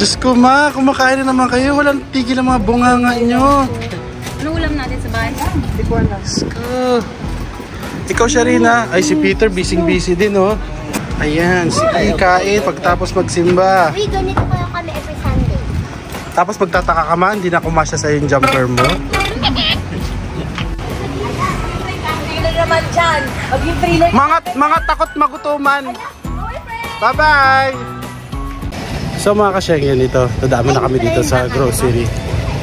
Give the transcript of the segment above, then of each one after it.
Diyos ko ma, kumakain na naman kayo. Walang tigil ang mga bunganga nyo. Ano ulam natin sa bahay? Hindi ko alam. Diyos ko. Ikaw siya rin ha. Ay si Peter, busy din oh. Ayan, sige kain pagtapos magsimba. Uy, ganito kayo kami every Sunday. Tapos magtataka ka man, hindi na kumasya sa'yo yung jumper mo. Naman dyan. Mga takot magutuman. Bye-bye! So mga ka-Schengen, ito, dadaaman na kami dito sa grocery.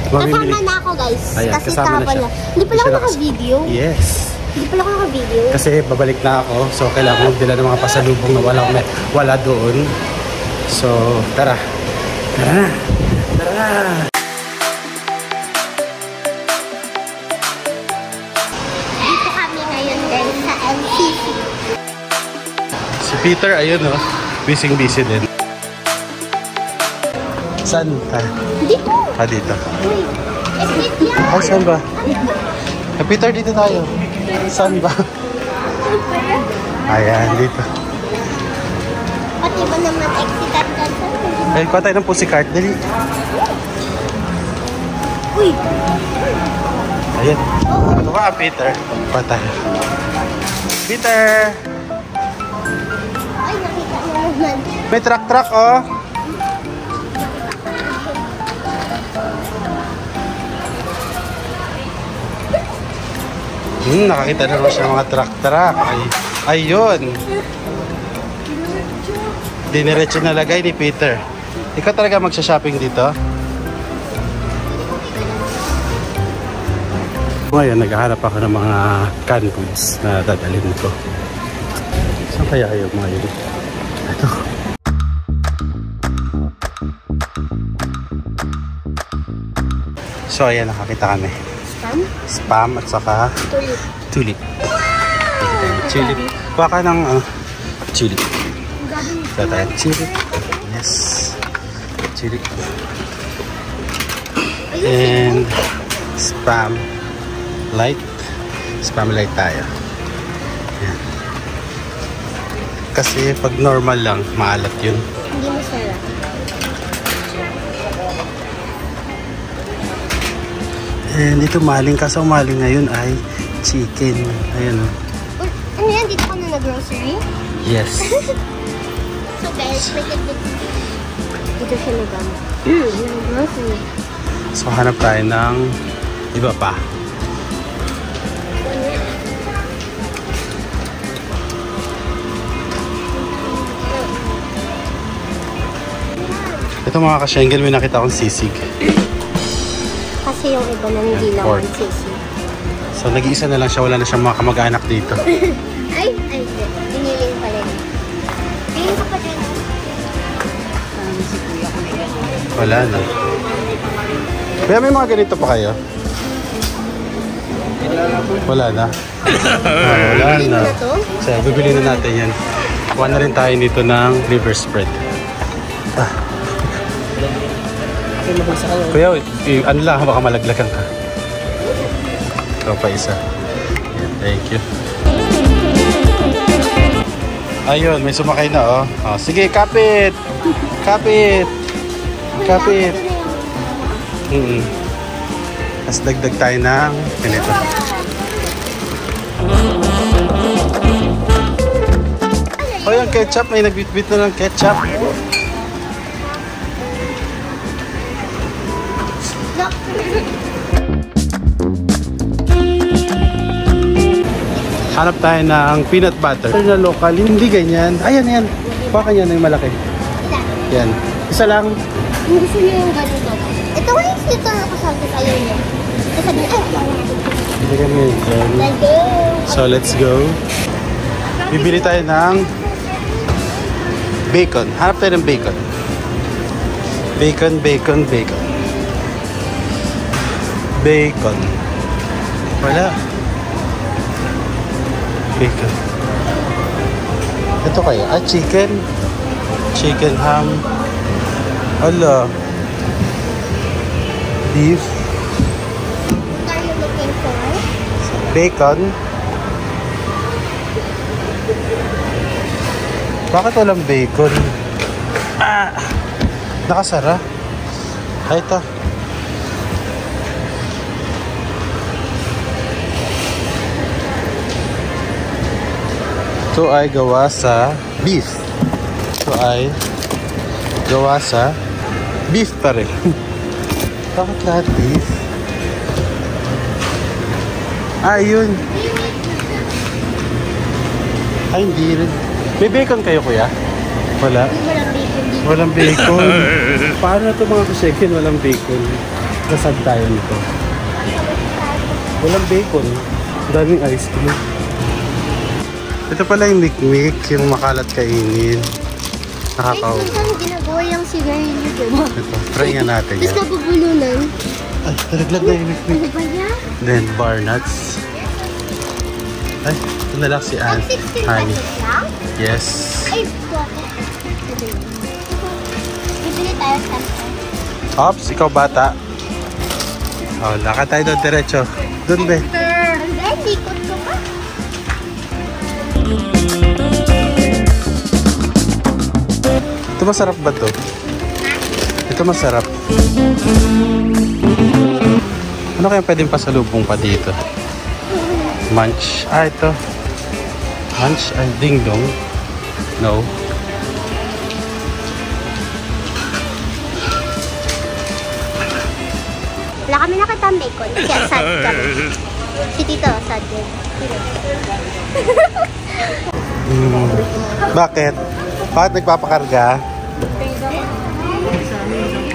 Kasama na ako guys. Ayan, kasi kasama na siya. Hindi pala ako naka-video. Yes. Hindi pala ako naka-video. Kasi babalik na ako, so kailangan magdala ng mga pasalubong na wala doon. So, tara. Tara na. Tara. Dito kami ngayon guys sa MCC. Si Peter, ayun oh, busy din. Saan ka? Dito. Ah, dito. Uy, exit yan. Oh, saan ba? Peter, dito tayo. Saan ba? Ayan, dito. Pati ba naman exit at dyan? Ay, kuha tayo ng pussycart. Dali. Uy. Ayan. Kuha ka, Peter. Kuha tayo. Peter! Ay, nakita na naman. May truck, oh. Nakakita na naman siya mga truck. Ay, ayun. Diniretso na lagay ni Peter. Ikaw talaga magsha-shopping dito? Ngayon, naghahanap ako ng mga canned goods na dadalhin ko. Saan kaya yung mga yun? Ito. So, ayan, nakakita kami. Spam at saka tulip. Tulip. Kuha ka ng tulip. Kuha tayo tulip. Yes. Tulip. And spam light. Spam light tayo. Ayan. Kasi pag normal lang, maalat yun. Hindi masarap. And dito maling, kaso maling ngayon ay chicken. Ayan o. Ano yan? Dito ka na nag-grocery? Yes. So guys, make it dito siya nag-grocery. Nag-grocery. So hanap tayo ng iba pa. Ito mga ka-Schengen, may nakita akong sisig. Kasi yung iba na hindi naman sisi. So nag-iisa na lang siya, wala na siyang mga kamag-anak dito. Ay, piniling pala yun. Piling ko pa dyan. Wala na. Kaya may mga ganito pa kayo? Wala na. Wala na. So bibili na natin yan. Kuha na rin tayo dito ng liver spread. Kuya, ano lang, baka malaglagan ka. Ito pa isa. Yeah, thank you. Ayun, may sumakay na oh. Sige, kapit! Kapit! Kapit! Tapos dagdag tayo ng ganito. Oh, yung ketchup. May nagbitbit na ng ketchup. Hanap tayo ng peanut butter na local, hindi ganyan. Ayan, yan. Baka yan yung malaki. Yan. Isa lang. Gusto niyo yung ganito. Ito nga yung sticker ako sabi kayo niya. Sabi niya, Hindi kami yan. let's go. So, let's go. Bibili tayo ng bacon. Hanap tayo ng bacon. Bacon, bacon, bacon. Bacon. Wala. Bacon. Ito kaya? Chicken. Chicken ham. Hala. Beef. What are you looking for? Bacon. Bakit walang bacon? Nakasara. Ay, ito. Ito ay gawa sa beef. Ito ay gawa sa beef pa rin. Bakit lahat beef? Ah, yun. Ay, hindi rin. May bacon kayo, kuya? Wala? Walang bacon. Paano ito mga kusekin? Walang bacon. Nasaan tayo nito? Walang bacon. Daming ice cream. Ito pala yung mikmik, yung makalat kainin. Nakakaw. Ay, saan ginagawa yung sigarilyo, diba? Ito, try nga natin Tapos yan. nabubulunan. Ay, talaglag na yung mikmik. Ano ba yan? Then, bar nuts. Ay, ito na lang si Anne. 16 Honey. pesos lang? Yes. Ay, bakit? Bibili tayo sa Ops, ikaw bata. Oh, lakad tayo doon diretso. Doon, be. Hindi, likod ko pa. Ito masarap ba to? Ito masarap. Ano kaya pwedeng pasalubong pa dito? Munch. Ah, ito. Munch ay ding dong. No. Wala kami nakita ang bacon. Kaya sad kami. Si Tito, sad din. Bakit? Bakit nagpapakarga?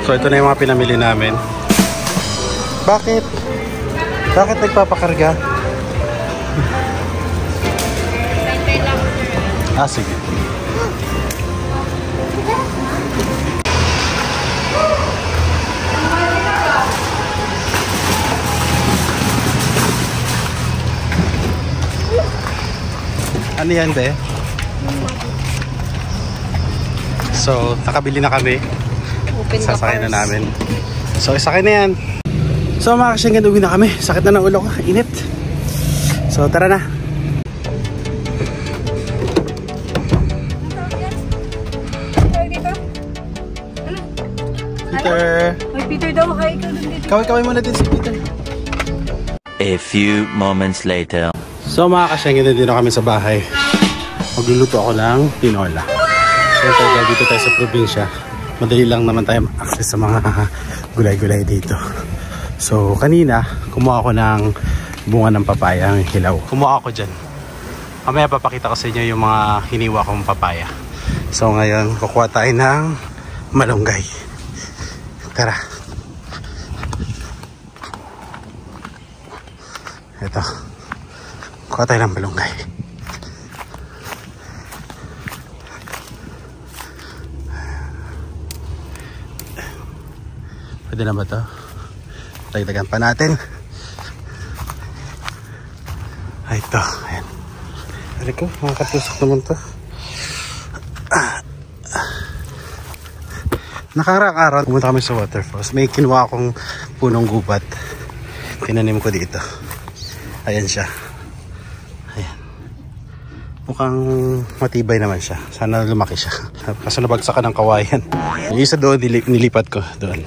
So, ito na yung mga pinamili namin. Bakit? Bakit nagpapakarga? Ah, sige. Ano yan, be? So, nakabili na kami. Sasakay na namin. So, isakay na yan. So, mga kasyanggan, uwi na kami. Sakit na ng ulo ko. Init. So, tara na. Peter. Ay, Peter daw. Hi, ikaw dun dito. Kaway-kaway muna din si Peter. A few moments later. So, mga kasyanggan, dito kami sa bahay. Magluluto ako ng tinola. Siyempre, dahil dito tayo sa probinsya, madali lang naman tayo access sa mga gulay-gulay dito. So, kanina, kumuha ako ng bunga ng papaya, ang hilaw. Kumuha ako dyan. Mamaya papakita ko sa inyo yung mga hiniwa kong papaya. So, ngayon, kukuha tayo ng malunggay. Tara. Ito. Kuha tayo ng malunggay. Pwede na ba ito? Dagdagan pa natin. Ay, ito. Ayan. Aray ko, makakatusok naman ito. Nakaraang araw, pumunta kami sa waterfalls. May kinuha akong punong gubat. Tinanim ko dito. Ayan siya. Ayan. Mukhang matibay naman siya. Sana lumaki siya. Kaso nabagsakan ng kawayan. Yung isa doon, nilipat ko doon.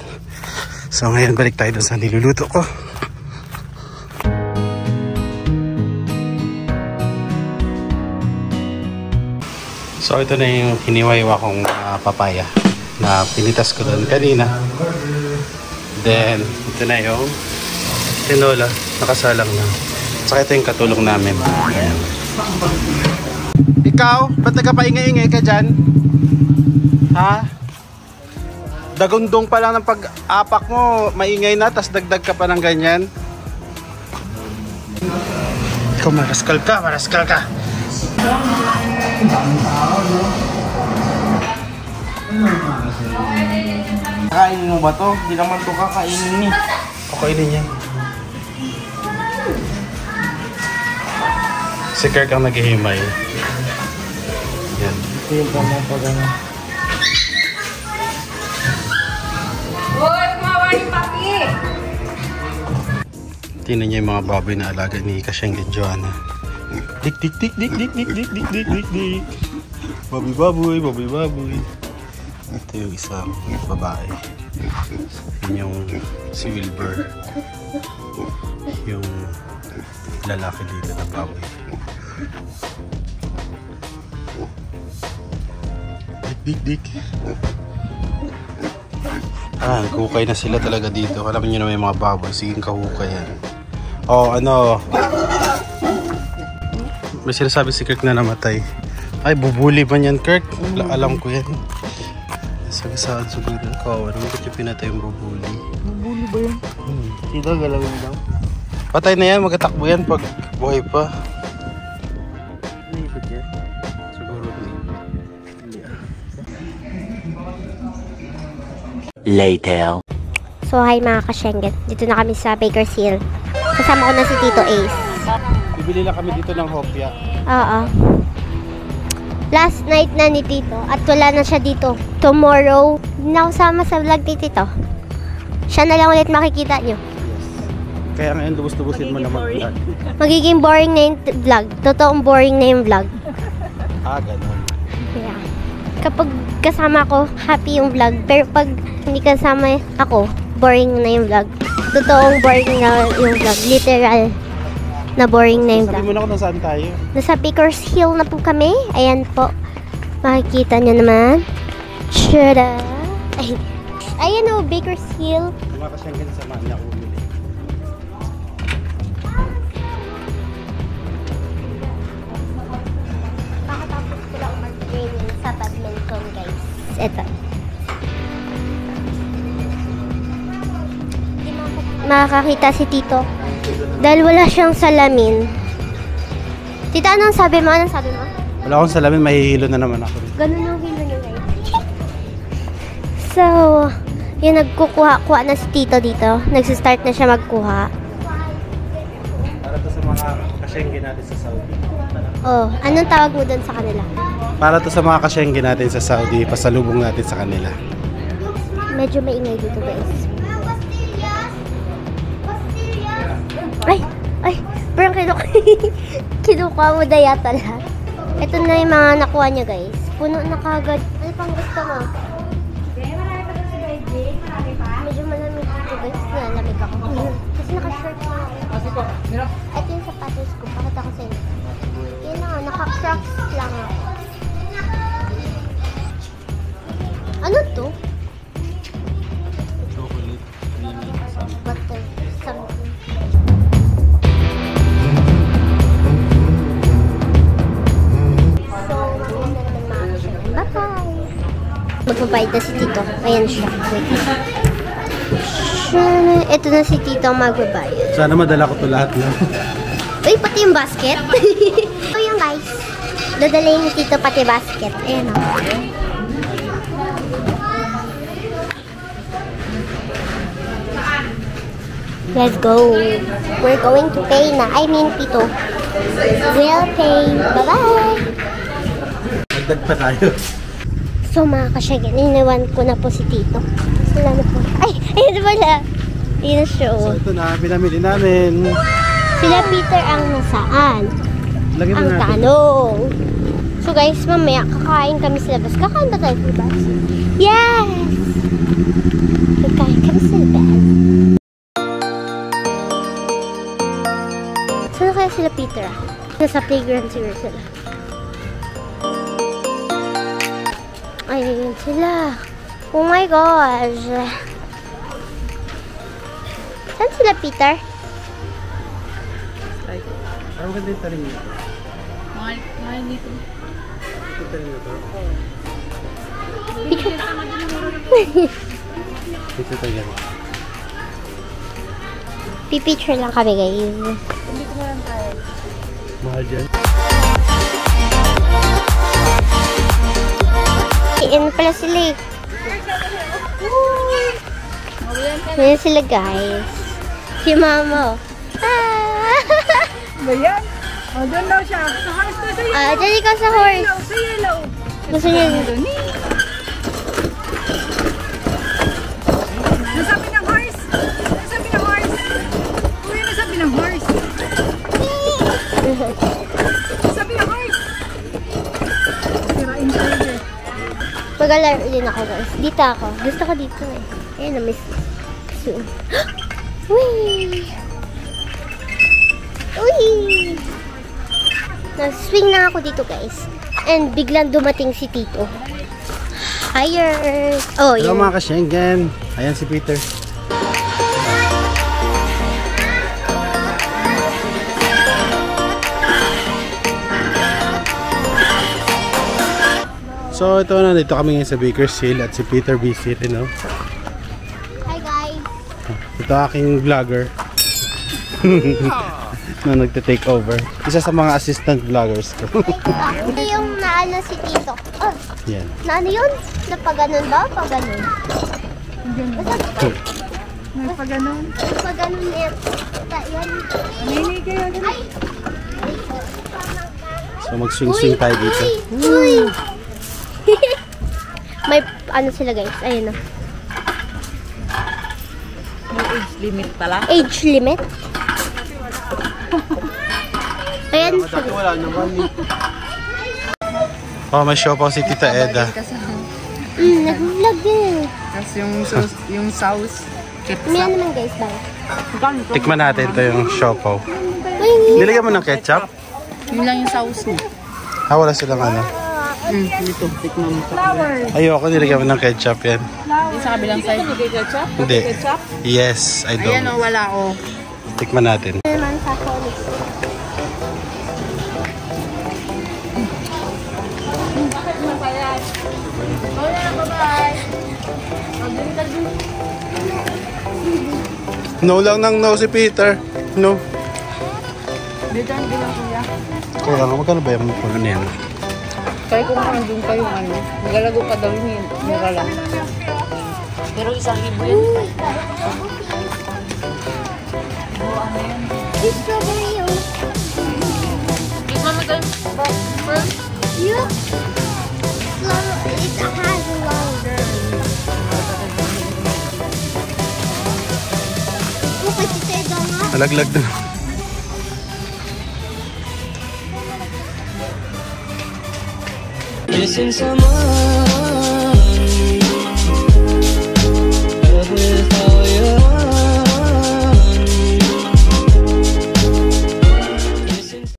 So ngayon balik tayo doon sa niluluto ko. So ito na yung hiniwa-hiwa kong papaya na pinitas ko doon kanina. Then ito na yung tinola, nakasalang na. Saka ito yung katulong namin. Ayan. Ikaw, ba't nagpapaingay-ingay ka dyan? Ha? Dagundong pa lang ng pag-apak mo, maingay na, tas dagdag ka pa ng ganyan. Ikaw, maraskal ka, maraskal ka. Kakainin mo ba to? Hindi naman to kakainin eh. Kakainin yan. Si Kirk ang naghihimay. Yan. Ito yung pamapagana. Hoy, kumawa ni Papi! Tingnan niyo yung mga baboy na alaga ni Kasyang and Joanna. Dik dik dik dik dik dik dik dik dik dik dik. Baboy baboy, baboy baboy. Ito yung isang babae. Yun yung si Wilbur. Yung lalaki dito na baboy. Dik. Hukay na sila talaga dito. Alam niyo na may mga baboy. Sige, kahukay yan. Oh, ano? May sinasabi si Kirk na namatay. Ay, bubuli man yan, Kirk. Alam ko yan. Sagasaan siguro. Kawawa naman ba't yung pinatay yung bubuli? Bubuli ba yun? Sino galawin lang? Patay na yan. Magkatakbo yan pag buhay pa. Naipit yan? Siguro Later. So, hi mga ka-Schengen. Dito na kami sa Baker's Hill. Kasama ko na si Tito Ace. Bibili lang kami dito ng hopya. Oo. Last night na ni Tito at wala na siya dito. Tomorrow, hindi na ako sama sa vlog ni Tito. Siya na lang ulit makikita nyo. Kaya ngayon lubos-lubusin mo na mag-vlog. Magiging boring na yung vlog. Totoong boring na yung vlog. Ganun. Yeah. Kapag kasama ko, happy yung vlog. Pero pag hindi kasama ako, boring na yung vlog. Totoong boring na yung vlog. Literal na boring na yung Sabi vlog. mo na kung nasaan tayo. Nasa Baker's Hill na po kami. Ayan po. Makikita nyo naman. Shada. Ayan o, Baker's Hill. Mga ka-Schengen, samahan niya ako bumili. Pakatapos ko lang mag-training sa badminton, guys. Ito. Makakakita si Tito. Dahil wala siyang salamin. Tita, anong sabi mo? Wala akong salamin, mahihilo na naman ako. Ganun yung hilo niya, guys. So, yun, nagkukuha na si Tito dito. Nagsistart na siya magkuha. Para to sa mga ka-Schengen natin sa Saudi. Oh, anong tawag mo dun sa kanila? Para to sa mga ka-Schengen natin sa Saudi, pasalubong natin sa kanila. Medyo maingay dito, guys. Ay, parang kinukuha mo na yata lahat. Ito na yung mga nakuha niya, guys. Puno na kagad. Ano pang gusto mo? Medyo malamig dito, guys. Nalamig ako. Kasi naka-shirt na ako. Ito yung sapatos ko. Pakita ko sa'yo. Yun na, naka-crocs lang ako. Ano to? Chocolate. Butter. Something. Magbabayad na si Tito. Ayan siya. Wait. Ito na si Tito magbabayad. Sana madala ko to lahat na. Uy, pati yung basket. Ito yung guys. Dadalhin ni Tito pati basket. Ayan o. Let's go. We're going to pay na. I mean, Tito. We'll pay. Bye-bye. Nagdag pa tayo. So mga ka-Schengen, iniwan ko na po si Tito. Sila na po. Ay, ayun pala. Ayun na siya. So ito na, pinamili namin. Sila Peter ang nasaan? Lagyan mo Ang natin. tanong. So guys, mamaya kakain kami sa labas. Kakain ba tayo sa labas? Yes! Kakain kami sa labas. Saan kaya sila Peter? Nasa playground siguro sila. Ayun sila. Oh my gosh. Saan sila, Peter? Ang ganda yung talim nito. Mahal dito. Ito talim nito. Ito talim. Pipicture lang kami, guys. Mahal dyan. Iyan pala sila eh. Ayan sila, guys. Si mama. Ba yan? O, doon daw siya. Sa horse na sa yellow. Dyan ikaw sa horse. Sa yellow. Gusto niya. Nasabi ng horse. Nasabi ng horse. Uy, nasabi ng horse. Nasabi ng horse. Sirain tayo. Mag-alaro din ako guys. Dito ako. Gusto ko dito eh. Ayan na, miss. Uy! Uy! Nag-swing na ako dito guys. And biglang dumating si Tito. Higher! Oh, Hello yun. mga ka-Schengen. Ayan si Peter. So ito na, dito kami ngayon sa Bakersfield at si Peter busy rin, no? Hi guys! Ito aking vlogger na nagte-take over. Isa sa mga assistant vloggers ko. Ito yung naano si Tito. Oh, Yan. naano yun? Napaganon ba? Paganon. Nagpaganon. Paganon yan. Yan. Nanginay kayo. Ay! So mag-swing-swing tayo dito. Uy! May ano sila guys. Ayun na. May age limit pala. Age limit? Ayan siya. Wala naman eh. Oh, may show pa si Tita Eda. Nag-vlog din. Tapos yung sauce. May ano naman guys ba? Tikman natin ito yung siopaw. Uy, Nilagyan mo ng ketchup? Yun lang yung sauce niya. Ah, wala silang ano. Dito, tikman mo. Ayoko, nilagyan mo ng ketchup yan. Yung sa kabilang side. Ketchup? Hindi. Yes, I Ayan don't. o, wala o. Tikman natin. naman sa solid. No lang ng no si Peter. No. Dito ang bilang kuya. Kaya nga, magkano ba yung puno niyan? Kaya kung nandun kayo ano, magalago pa daw yun. Mura lang. Pero isang ibo yan. Strawberry yun. Tikman mo tayo. Yuck. It has a longer. Okay, si Teda nga. Alaglag na. Missing someone